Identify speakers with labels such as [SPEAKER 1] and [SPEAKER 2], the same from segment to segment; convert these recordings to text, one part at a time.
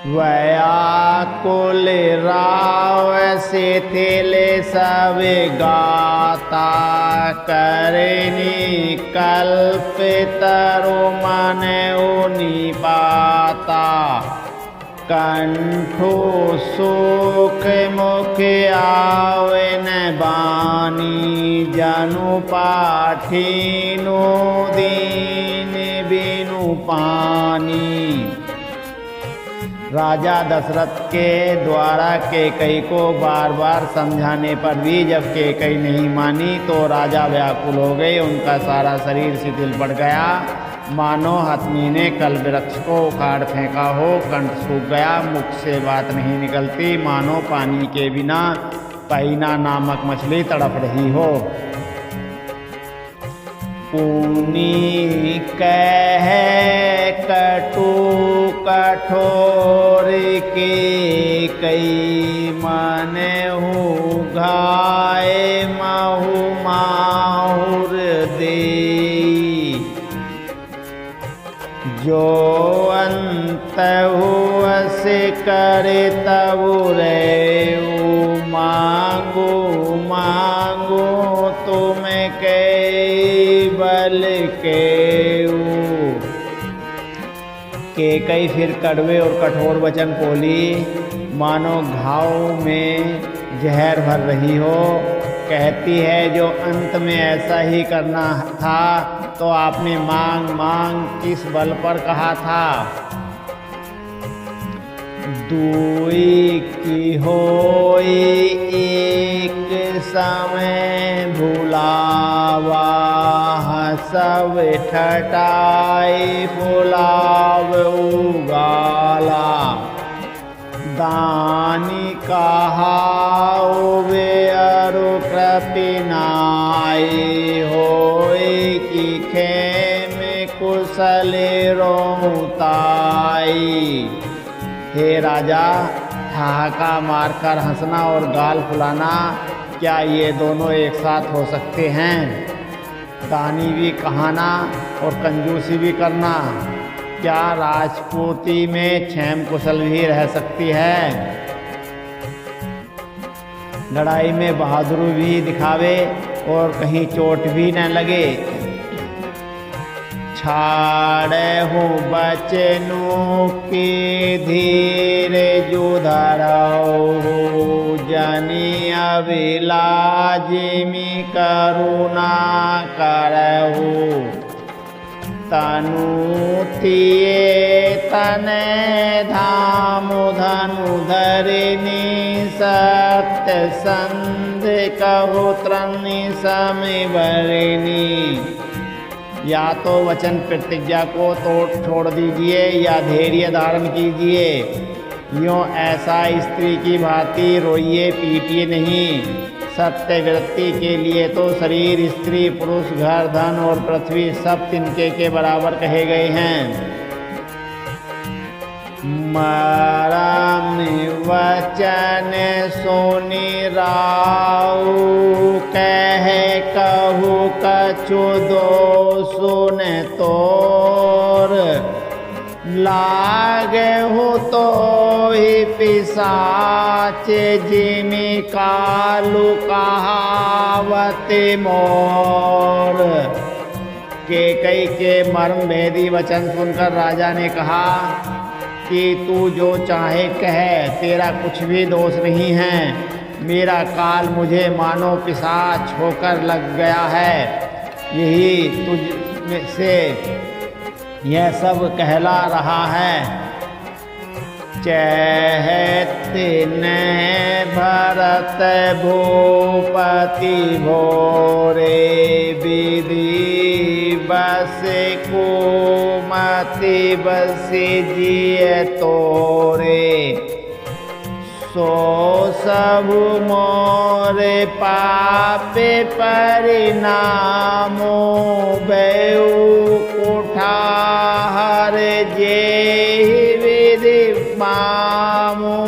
[SPEAKER 1] व्याकुल राव शिथिल सब गाता करनी कल्पितरु मन उनि पाता कंठो सुख मुख आवन बानी जनु पाठीनु दीन बिनु पानी। राजा दशरथ के द्वारा कैकई को बार बार समझाने पर भी जब कैकई नहीं मानी तो राजा व्याकुल हो गए। उनका सारा शरीर शिथिल पड़ गया, मानो हथनी ने कल वृक्ष को उखाड़ फेंका हो। कंठ सूख गया, मुख से बात नहीं निकलती, मानो पानी के बिना पैना नामक मछली तड़प रही हो। पुनि कह कटु कठोर के कई मन हूँ घाय महु माहुर दे जो अंत हुअस करे तब रे मांगो मांगो तुम के बल के कई फिर कड़वे और कठोर वचन बोली, मानो घाव में जहर भर रही हो। कहती है जो अंत में ऐसा ही करना था तो आपने मांग मांग किस बल पर कहा था। दुई की होई एक समय भुलावा सब ठटाई फुलाव उगाला दानी कहाओ वे अरु कृपिनाई होई कि खेम कुशल रोताई। हे राजा, ठहाका मारकर हंसना और गाल फुलाना, क्या ये दोनों एक साथ हो सकते हैं? दानी भी कहाना और कंजूसी भी करना, क्या राजपूती में क्षेम कुशल भी रह सकती है? लड़ाई में बहादुरी भी दिखावे और कहीं चोट भी न लगे। छाड़े हूँ बचनों की धीर जुधरऊ जनी अभिलाजिमी करुणा करहु तनु तिये तने धाम धनु धरिनी सत्य संध कहु त्रनि समिवरिणी। या तो वचन प्रतिज्ञा को छोड़ दीजिए या धैर्य धारण कीजिए। यूँ ऐसा स्त्री की भांति रोइए पीटिए नहीं। सत्य वृत्ति के लिए तो शरीर, स्त्री, पुरुष, घर, धन और पृथ्वी सब तिनके के बराबर कहे गए हैं। मरम वचन सुनि राउ कह कहु कछु दो सुन तोर लागे हो तो ही पिशाच जिमि कालु कहावत मोर। कैकई के मर्म भेदी वचन सुनकर राजा ने कहा कि तू जो चाहे कह, तेरा कुछ भी दोष नहीं है। मेरा काल मुझे मानो पिशाच होकर लग गया है, यही तुझ से यह सब कहला रहा है। चहते न भरत भूपति भोरे विधि बस कुमति बस जिय तोरे सो सब मोरे पापे परिणामो बेउ कुठार जे विधि मामो।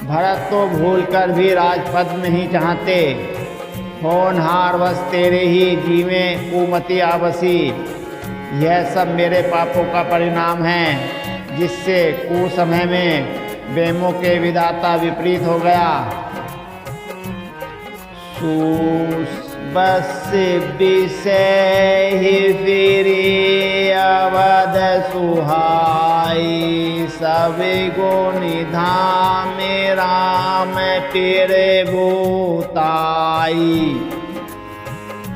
[SPEAKER 1] भरत तो भूलकर भी राजपद नहीं चाहते, होनहार बस तेरे ही जीवें कुमति आवसी। यह सब मेरे पापों का परिणाम है। जिससे कुसमय में वेमों के विधाता विपरीत हो गया। बस विषय ही फिरी अवध सुहाई, सब गुण धाम राम तेरे भूताई।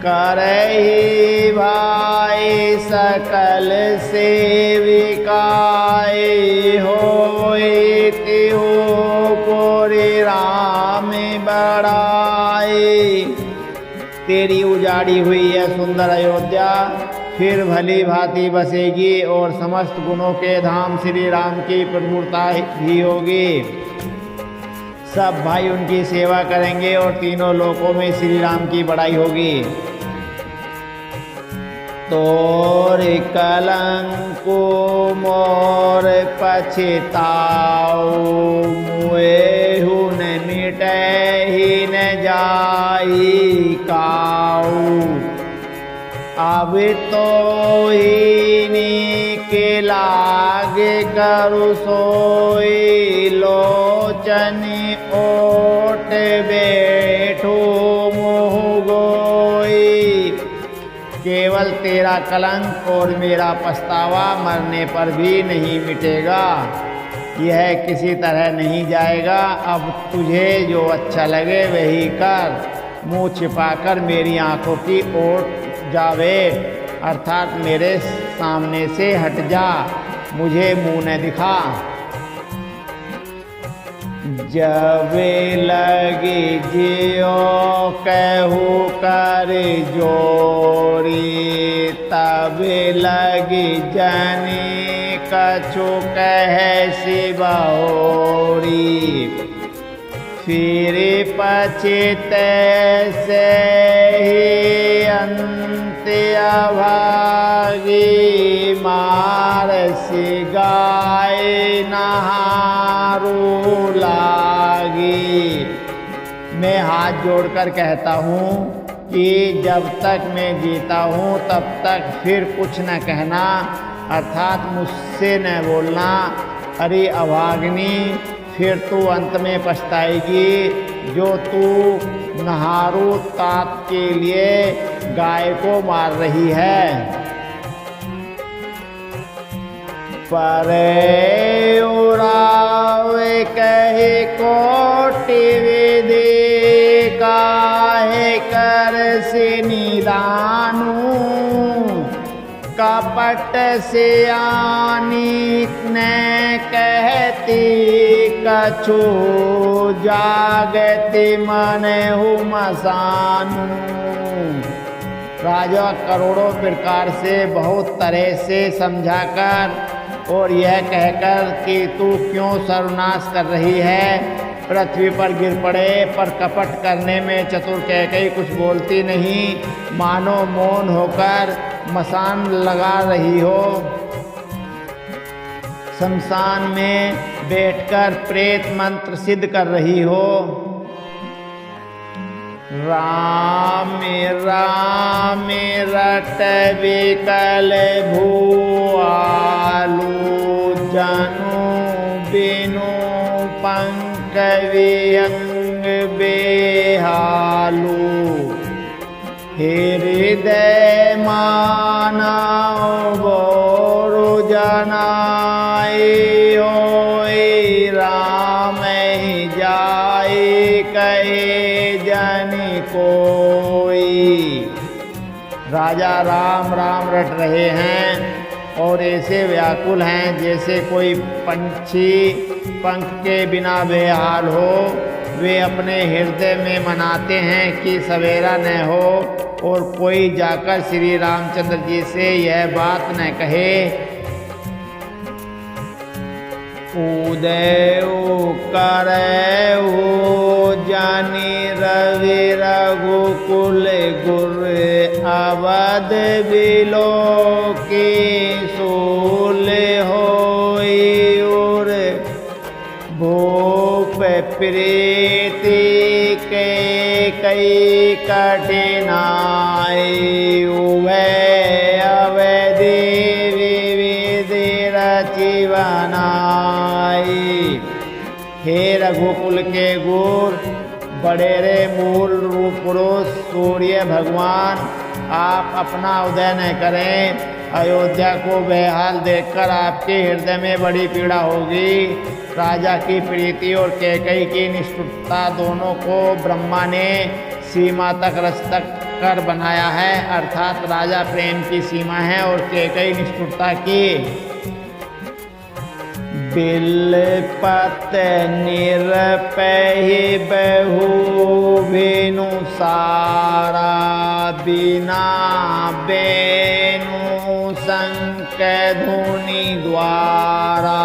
[SPEAKER 1] करहि भाई सकल सेविकाई, होई तिहु पुरि राम बड़ाई। तेरी उजाड़ी हुई यह सुंदर अयोध्या फिर भली भांति बसेगी और समस्त गुणों के धाम श्री राम की प्रभुता भी होगी। सब भाई उनकी सेवा करेंगे और तीनों लोकों में श्री राम की बड़ाई होगी। तोर कलंको मोर पछताओ, मुएहु न मिटहि न जाई काऊ। अब तो ही के लागे करु सोई, लोचनी ओट बैठो मोह गोई। केवल तेरा कलंक और मेरा पछतावा मरने पर भी नहीं मिटेगा, यह किसी तरह नहीं जाएगा। अब तुझे जो अच्छा लगे वही कर, मुंह छिपाकर मेरी आंखों की ओर जावे, अर्थात मेरे सामने से हट जा, मुझे मुंह न दिखा। जब लगी जियो कहू कर जोरी, तब लगी जनी कछु कह सिबहोरी। फिर पछित से ही अंत अभागी, मारसी गाय नहारू लागी। मैं हाथ जोड़कर कहता हूँ कि जब तक मैं जीता हूँ तब तक फिर कुछ न कहना, अर्थात मुझसे न बोलना। अरे अभागिनी, फिर तू अंत में पछताएगी जो तू नहारू तात के लिए गाय को मार रही है। परे उड़ावे कहे कोटि विधि, काहे कर से निदानू। कपट से आनी न कहती कछु, जागति मन हूँ मसानू। राजा करोड़ों प्रकार से बहुत तरह से समझाकर और यह कहकर कि तू क्यों सर्वनाश कर रही है, पृथ्वी पर गिर पड़े, पर कपट करने में चतुर कैकेयी कुछ बोलती नहीं, मानो मौन होकर मसान लगा रही हो। शमशान में बैठकर प्रेत मंत्र सिद्ध कर रही हो। राम राम रट विकल भूआलू, जनु बिनु पंख विहंग बेहालू। हृदय मानव बोरु जनाई, होई राम ही जाई कहे जनि कोई। राजा राम राम रट रहे हैं और ऐसे व्याकुल हैं जैसे कोई पंछी पंख के बिना बेहाल हो। वे अपने हृदय में मनाते हैं कि सवेरा न हो और कोई जाकर श्री रामचंद्र जी से यह बात न कहे। उदय करऊ जानी रवि रघुकुल गुर, अवध बिलो की सूल होई उर। भूप प्रीति के कई कठिनाई, उभय अवधि विविधि रची बनाई। हे रघुकुल के गुर, बड़ेरे मूल रूप पुरुष सूर्य भगवान, आप अपना उदय न करें। अयोध्या को बेहाल देखकर आपके हृदय में बड़ी पीड़ा होगी। राजा की प्रीति और कैकेयी की निष्ठुरता दोनों को ब्रह्मा ने सीमा तक रचक कर बनाया है, अर्थात राजा प्रेम की सीमा है और कैकेयी निष्ठुरता की। बिलपत निरपहि बहु भेनु सारा, बिना बेनु शंख धुनि द्वारा।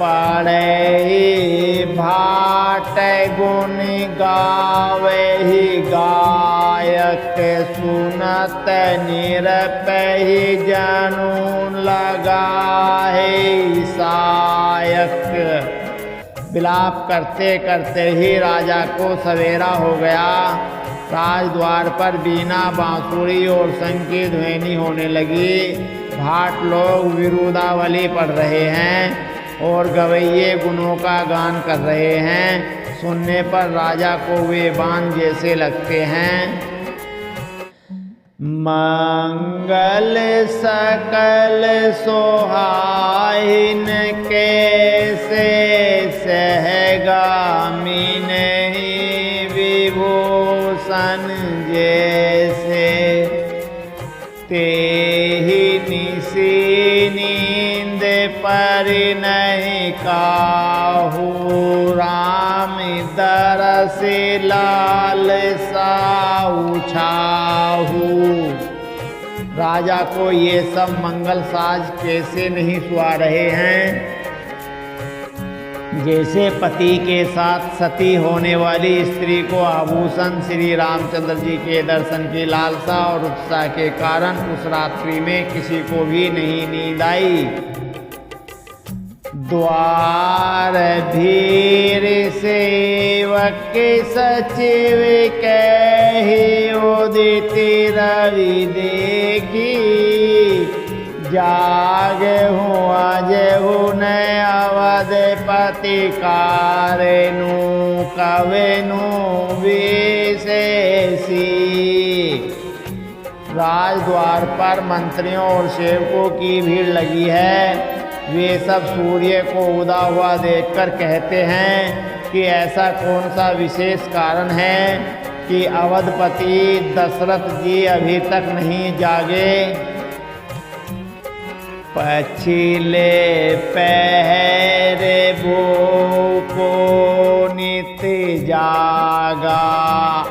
[SPEAKER 1] पढ़े भाट गुण गावहि गायक, सुनत निरपहि जनु लगाहे सायक। विलाप करते करते ही राजा को सवेरा हो गया। राजद्वार पर बीना, बांसुरी और शंख की ध्वनि होने लगी। भाट लोग विरुदावली पढ़ रहे हैं और गवैये गुणों का गान कर रहे हैं। सुनने पर राजा को वे बाण जैसे लगते हैं। मंगल सकल सोहाइन, कैसे सहगामी नहीं विभूषण जैसे। तेहि निसी नींद पर नहीं काहू, राम दरस लाल साऊ छाहू। राजा को ये सब मंगल साज कैसे नहीं सुहा रहे हैं। जैसे पति के साथ सती होने वाली स्त्री को आभूषण श्री रामचंद्र जी के दर्शन की लालसा और उत्साह के कारण उस रात्रि में किसी को भी नहीं नींद आई। द्वार भीर सेवक सचिव कहि, उदित रवि देखी। जाग हुआ जेहु न अवधपति कारेनु, कवेनु विशेषी। राजद्वार पर मंत्रियों और सेवकों की भीड़ लगी है। वे सब सूर्य को उदा हुआ देखकर कहते हैं कि ऐसा कौन सा विशेष कारण है कि अवधपति दशरथ जी अभी तक नहीं जागे। पछिले पहरे भूको नित जागा,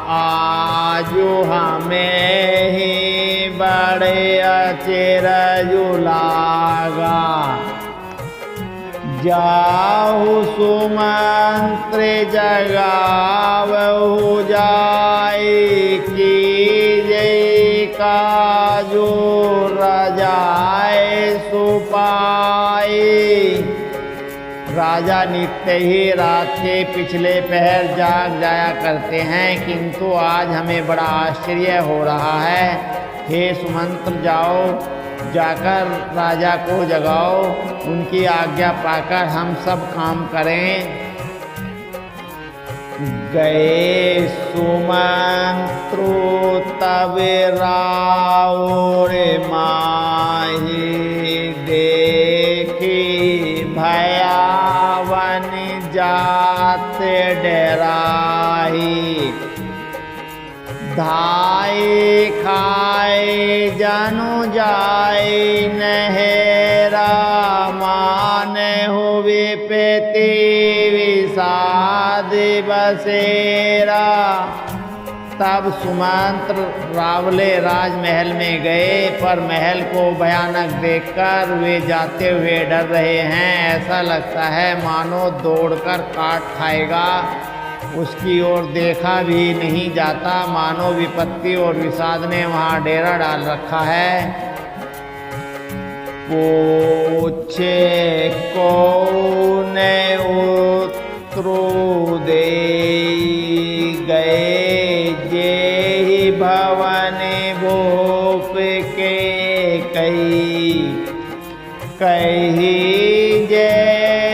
[SPEAKER 1] आजु हमें ही बड़े अचरज लागा। जाहु सुमंत्र जगावहु जाई, की जय काजू रजाए सुपाई। राजा नित्य ही रात के पिछले पहर जाग जाया करते हैं, किंतु आज हमें बड़ा आश्चर्य हो रहा है। हे सुमंत्र, जाओ, जाकर राजा को जगाओ, उनकी आज्ञा पाकर हम सब काम करें। गए सुमंत्रु तब राउर माही, देखी भयावन जात डराही। धाई खाए जनु जाय नहेरा, मान हुए पेति विषाद बसेरा। तब सुमंत्र रावले राजमहल में गए, पर महल को भयानक देखकर वे जाते हुए डर रहे हैं। ऐसा लगता है मानो दौड़कर काट खाएगा। उसकी ओर देखा भी नहीं जाता, मानो विपत्ति और विषाद ने वहाँ डेरा डाल रखा है। पूछे कौन उतरू दे, गए जे भवन भूप के कही। कही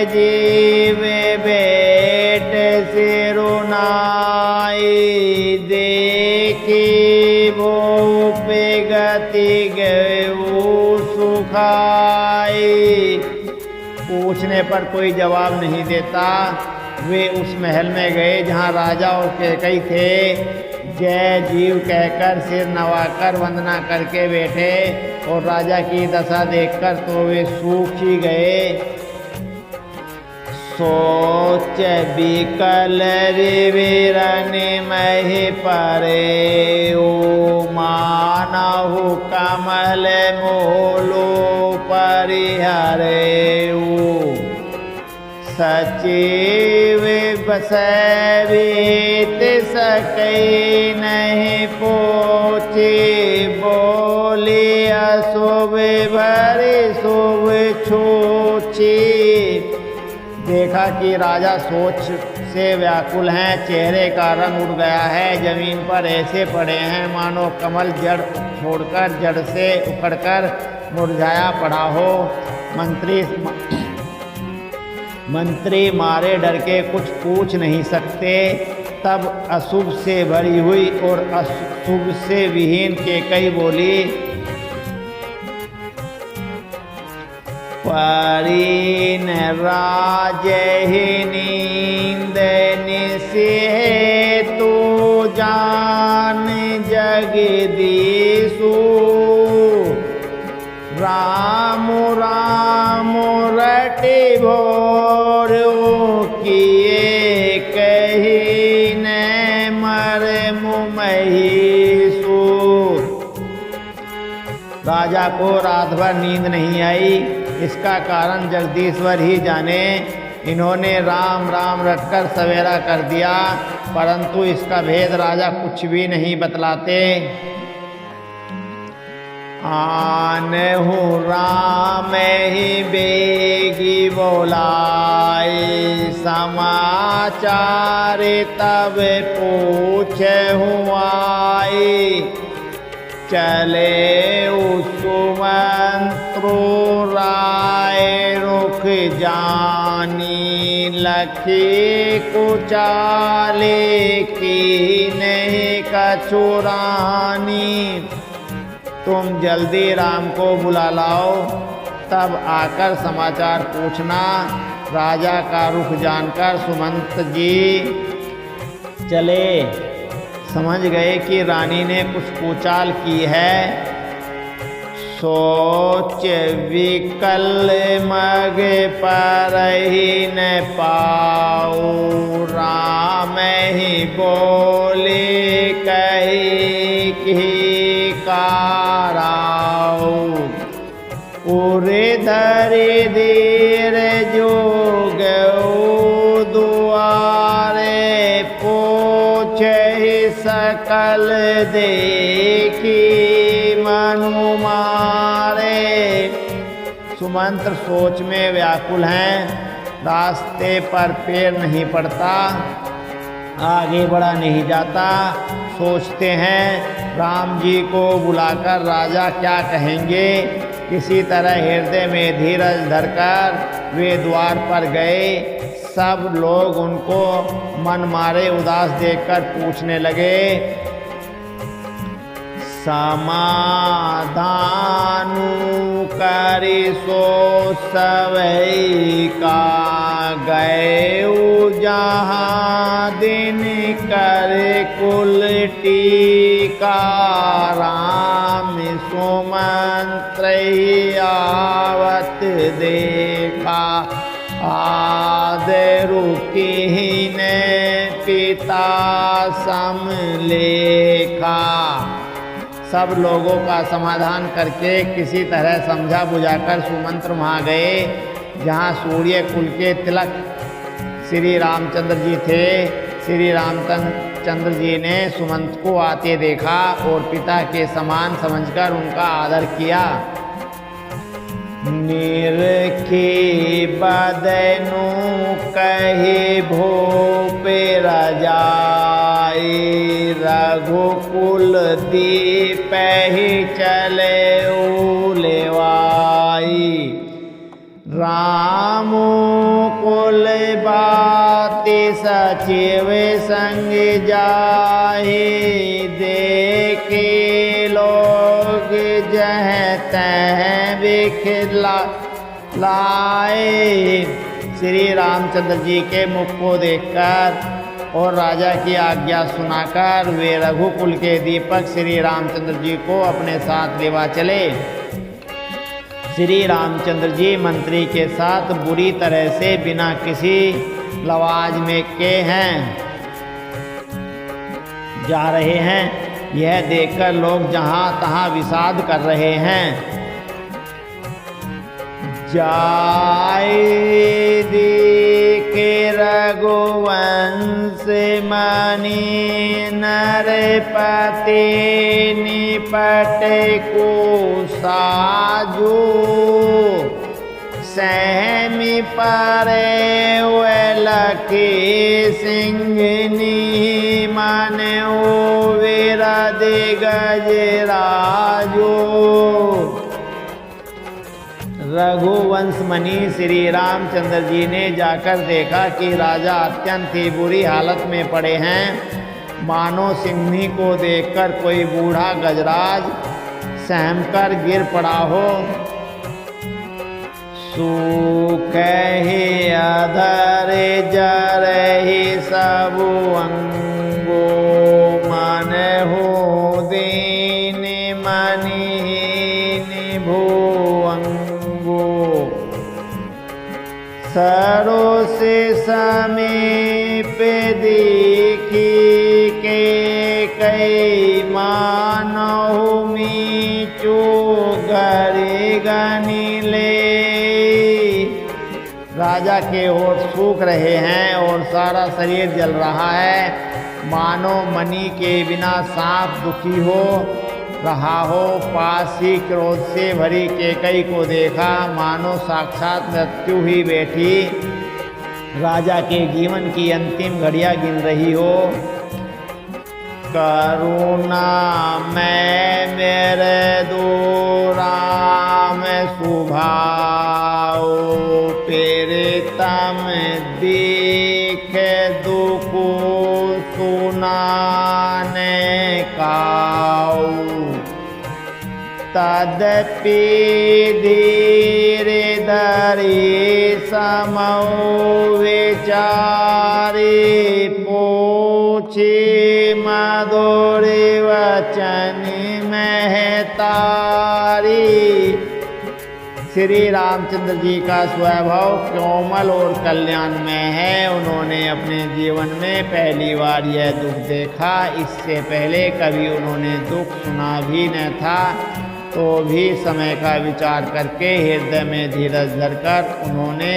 [SPEAKER 1] जीव बेट सिरुनाई, देखी वो पे गति गयू सुखाई। पूछने पर कोई जवाब नहीं देता। वे उस महल में गए जहाँ राजा और कैकई थे। जय जीव कहकर सिर नवाकर वंदना करके बैठे और राजा की दशा देखकर तो वे सूख ही गए। सोच विकल विवरण महि परे, मानहु कमल मूलो परिहरे। सचिव बसै बीत सकई नहीं पोचे, बोले अशुभ भरे शुभ छोचे। देखा कि राजा सोच से व्याकुल हैं, चेहरे का रंग उड़ गया है, जमीन पर ऐसे पड़े हैं मानो कमल जड़ छोड़कर जड़ से उखड़कर मुरझाया पड़ा हो। मंत्री मारे डर के कुछ पूछ नहीं सकते। तब अशुभ से भरी हुई और अशुभ से विहीन कैकई बोली, परीन राजहि नींद निशिहे, तू जान जगदीशु। राम राम रटि भोर, किए कही न मर मुमहीसु। राजा को रात भर नींद नहीं आई, इसका कारण जगदीश्वर ही जाने। इन्होंने राम राम रटकर सवेरा कर दिया, परंतु इसका भेद राजा कुछ भी नहीं बतलाते। आनहु राम ही बेगी बोलाए, समाचार तब पूछहु आए। चले सुमंत्रु राय रुख जानी, लखी कुचाले की नहीं कछुरानी। तुम जल्दी राम को बुला लाओ, तब आकर समाचार पूछना। राजा का रुख जानकर सुमंत जी चले, समझ गए कि रानी ने कुछ कुचाल की है। सोच विकल मग पर ही न पाऊ, राम ही बोले कही की काराऊ। उरे धरे देर जो गऊ दुआरे, पोछ सकल देखी मनु मारे। सुमंत्र सोच में व्याकुल हैं, रास्ते पर पैर नहीं पड़ता, आगे बढ़ा नहीं जाता। सोचते हैं राम जी को बुलाकर राजा क्या कहेंगे। किसी तरह हृदय में धीरज धरकर वे द्वार पर गए। सब लोग उनको मन मारे उदास देखकर पूछने लगे, समाधानु करि सो सवै का, गए जहाँ दिन कर कुल टीका। राम सुमंत्र आवत देखा, आदरु कीन पिता सम लेखा। सब लोगों का समाधान करके किसी तरह समझा बुझाकर सुमंत्र वहाँ गए जहाँ सूर्य कुल के तिलक श्री रामचंद्र जी थे। श्री रामचंद्र जी ने सुमंत को आते देखा और पिता के समान समझकर उनका आदर किया। निरखी बदनु कही भूप रजाई, रघुकुल दीप ही चले उलेवाई। राम कुल बाति सचिव संग जाहि, देखे लोग जह तह बिखलाए। श्री रामचंद्र जी के मुख को देखकर और राजा की आज्ञा सुनाकर वे रघुकुल के दीपक श्री रामचंद्र जी को अपने साथ लेवा चले। श्री रामचंद्र जी मंत्री के साथ बुरी तरह से बिना किसी लवाज में के जा रहे हैं। यह देखकर लोग जहां तहां विषाद कर रहे हैं। जाय देखे रघुवंश मणि, नरपति निपट को साजो। सहमी परे लखी सिंहनी, मन विरद गजराजो। रघुवंश मणि श्री रामचंद्र जी ने जाकर देखा कि राजा अत्यंत ही बुरी हालत में पड़े हैं, मानो सिंहनी को देखकर कोई बूढ़ा गजराज सहमकर गिर पड़ा हो। सूख ही अधर जरहि सबु अंगो, मन हो दीन मणिहीन भुअंगो। सरोस समीप देखी के कई मानहु मीचो, गरे गनि ले। राजा के होठ सूख रहे हैं और सारा शरीर जल रहा है, मानो मणि के बिना सांप दुखी हो रहा हो। पास ही क्रोध से भरी केकई को देखा, मानो साक्षात मृत्यु ही बैठी राजा के जीवन की अंतिम घड़ियां गिन रही हो। करुणा मैं मेरे दो राम सुभाओ, प्रीतम देख दुख सुनाने काऊ। तदपि धीरे धरि समौ विचारे, पूछे मधुर वचन महतारी। श्री रामचंद्र जी का स्वभाव कोमल और कल्याणमय है। उन्होंने अपने जीवन में पहली बार यह दुख देखा। इससे पहले कभी उन्होंने दुख सुना भी न था। तो भी समय का विचार करके हृदय में धीरज धरकर उन्होंने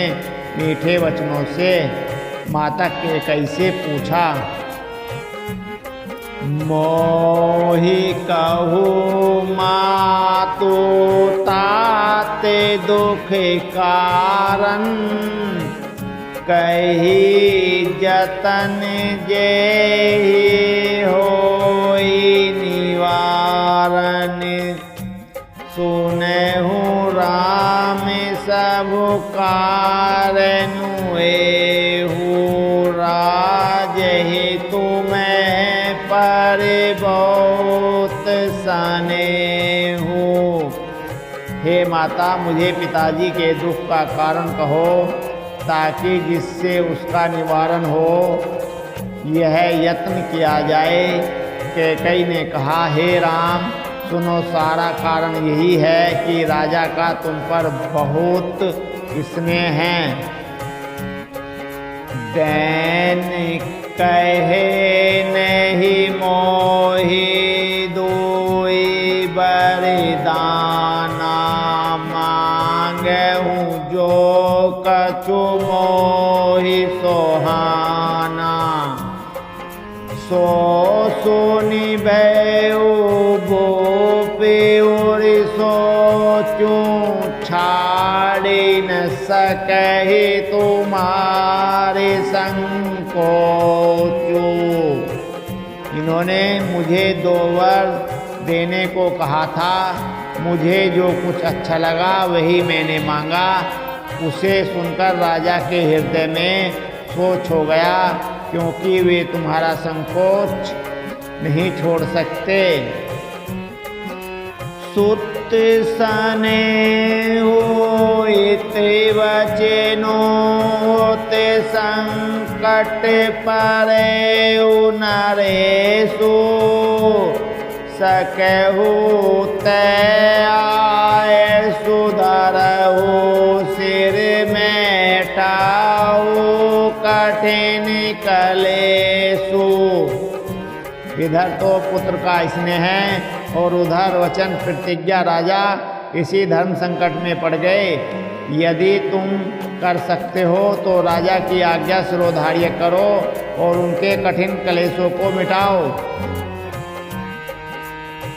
[SPEAKER 1] मीठे वचनों से माता के कैसे पूछा। मोहि कहू मातु ताते दुख कारण, कही जतन जेहि होई निवारण। सुनहु राम सब कारनु, एहु राजहि तुम्हें पर बहुत सनेहु। हे माता, मुझे पिताजी के दुख का कारण कहो, ताकि जिससे उसका निवारण हो यह यत्न किया जाए। कैकेयी ने कहा, हे राम, सुनो, सारा कारण यही है कि राजा का तुम पर बहुत स्नेह है। दैन कहे नहीं मोहि दोई बरदाना, मांगहु जो कछु मोहि सोहाना। सो सुनि भयउ सोचूं, छाड़े न सकहि तुम्हारे संकोचो। इन्होंने मुझे 2 वर देने को कहा था। मुझे जो कुछ अच्छा लगा वही मैंने मांगा। उसे सुनकर राजा के हृदय में सोच हो गया, क्योंकि वे तुम्हारा संकोच नहीं छोड़ सकते। सुत सने होते वचनो ते संकट परे नरेशु सकहु ते आए सुधरहु सिर में टाऊ कठिन कलेसु। इधर तो पुत्र का स्नेह है और उधर वचन प्रतिज्ञा। राजा इसी धर्म संकट में पड़ गए। यदि तुम कर सकते हो तो राजा की आज्ञा शिरोधार्य करो और उनके कठिन कलेशों को मिटाओ।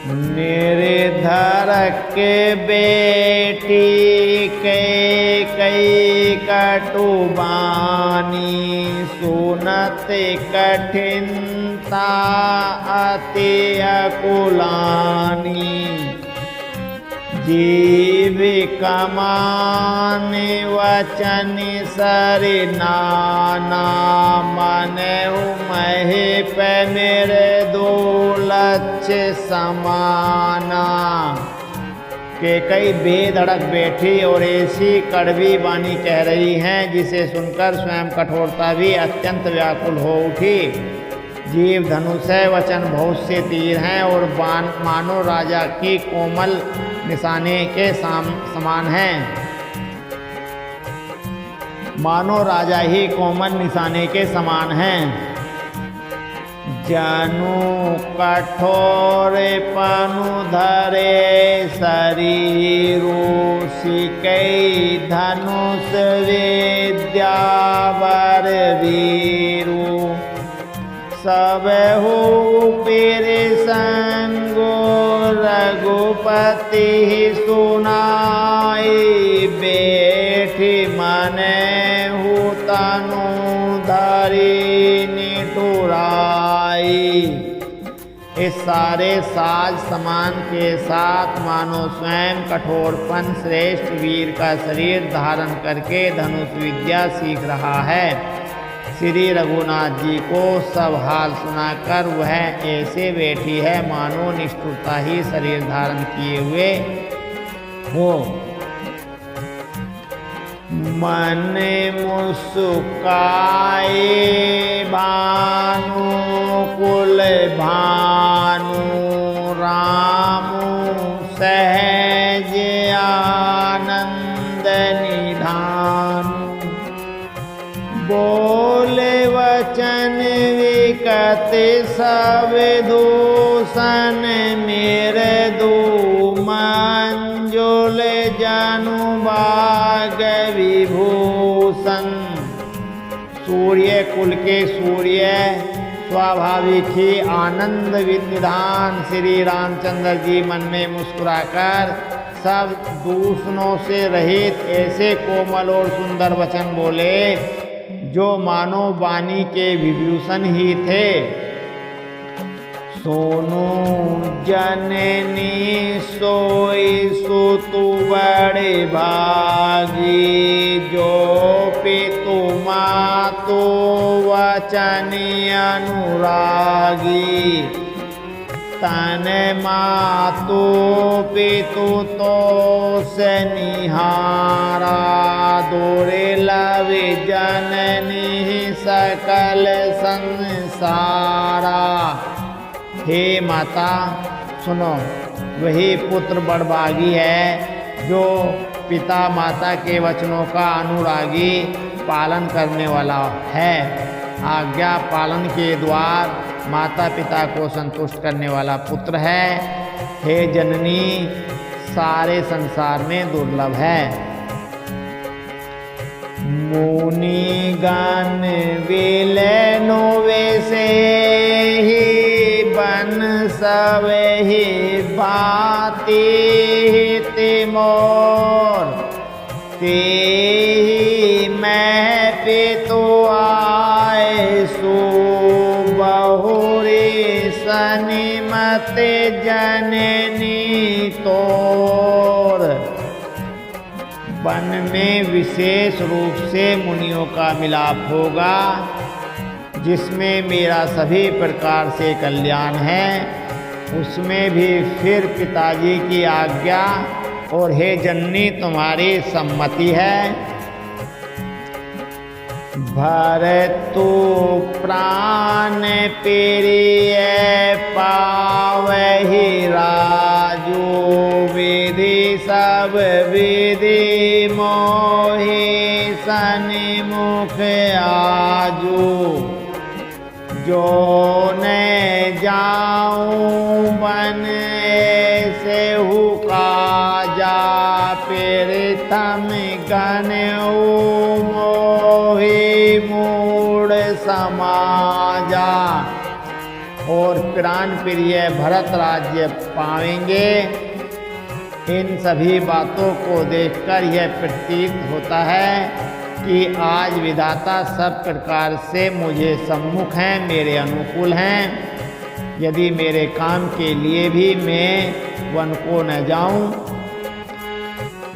[SPEAKER 1] निर्धर के बेटी कई कटुबानी सुनत कठिनता अति अकुलानी। जीव कमान वचन सरि नाना मनहु महीप मेरे दो लक्ष्य समाना। के कई बेधड़क बैठी और ऐसी कड़वी वाणी कह रही हैं जिसे सुनकर स्वयं कठोरता भी अत्यंत व्याकुल हो उठी। जीव धनुष है, वचन बहुत से तीर हैं और मानो राजा की कोमल निशाने के समान हैं। मानो राजा ही कोमल निशाने के समान हैं। जनु कठोर पनु धरे शरीरु सिकई धनुष विद्या वर वीरु। सब हो पेरे संगो रघुपति सुनाई बैठी मने हु तनु धरी निठुराई। इस सारे साज समान के साथ मानो स्वयं कठोरपन श्रेष्ठ वीर का शरीर धारण करके धनुष विद्या सीख रहा है। श्री रघुनाथ जी को सब हाल सुनाकर वह ऐसे बैठी है मानो निष्ठुरता ही शरीर धारण किए हुए हो। मन मुस्काए भानु कुल भानु रामु सहज आनंद निधानु। बोले वचन विकट सब दूषण मेरे दो मंजुल जनु भाग विभूषण। सूर्य कुल के सूर्य स्वाभाविक ही आनंद निधान श्री रामचंद्र जी मन में मुस्कुराकर सब दूषणों से रहित ऐसे कोमल और सुंदर वचन बोले जो मानो वाणी के विभूषण ही थे। सोनु जननी सोई सुतु बड़े भागी। जो पितु मातु वचन अनुरागी। तन मातु पितु तो से निहारा। दुर्लभ जननी सकल संसारा। हे माता सुनो, वही पुत्र बड़भागी है जो पिता माता के वचनों का अनुरागी पालन करने वाला है। आज्ञा पालन के द्वार माता पिता को संतुष्ट करने वाला पुत्र है। हे जननी सारे संसार में दुर्लभ है। मुनि गण विलेनो वैसे ही बन सब ही भांति तिमोर। ते मैं पितु आए सो बहुरी सनिमत जननी तोर। वन में विशेष रूप से मुनियों का मिलाप होगा, जिसमें मेरा सभी प्रकार से कल्याण है। उसमें भी फिर पिताजी की आज्ञा और हे जननी तुम्हारी सम्मति है। भरतु प्राण प्रिय पावहि राजू, विधि सब विधि मोहि सन्मुख आजू। जो न जाऊं वन ऐसे काजा, प्रथम गनऊ मोहि मूढ़ समाजा। और प्राण प्रिय भरत राज्य पाएंगे। इन सभी बातों को देखकर यह प्रतीत होता है कि आज विधाता सब प्रकार से मुझे सम्मुख हैं, मेरे अनुकूल हैं। यदि मेरे काम के लिए भी मैं वन को न जाऊं,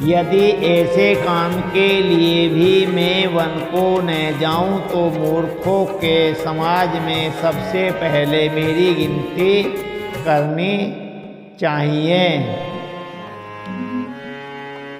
[SPEAKER 1] यदि ऐसे काम के लिए भी मैं वन को न जाऊं, तो मूर्खों के समाज में सबसे पहले मेरी गिनती करनी चाहिए।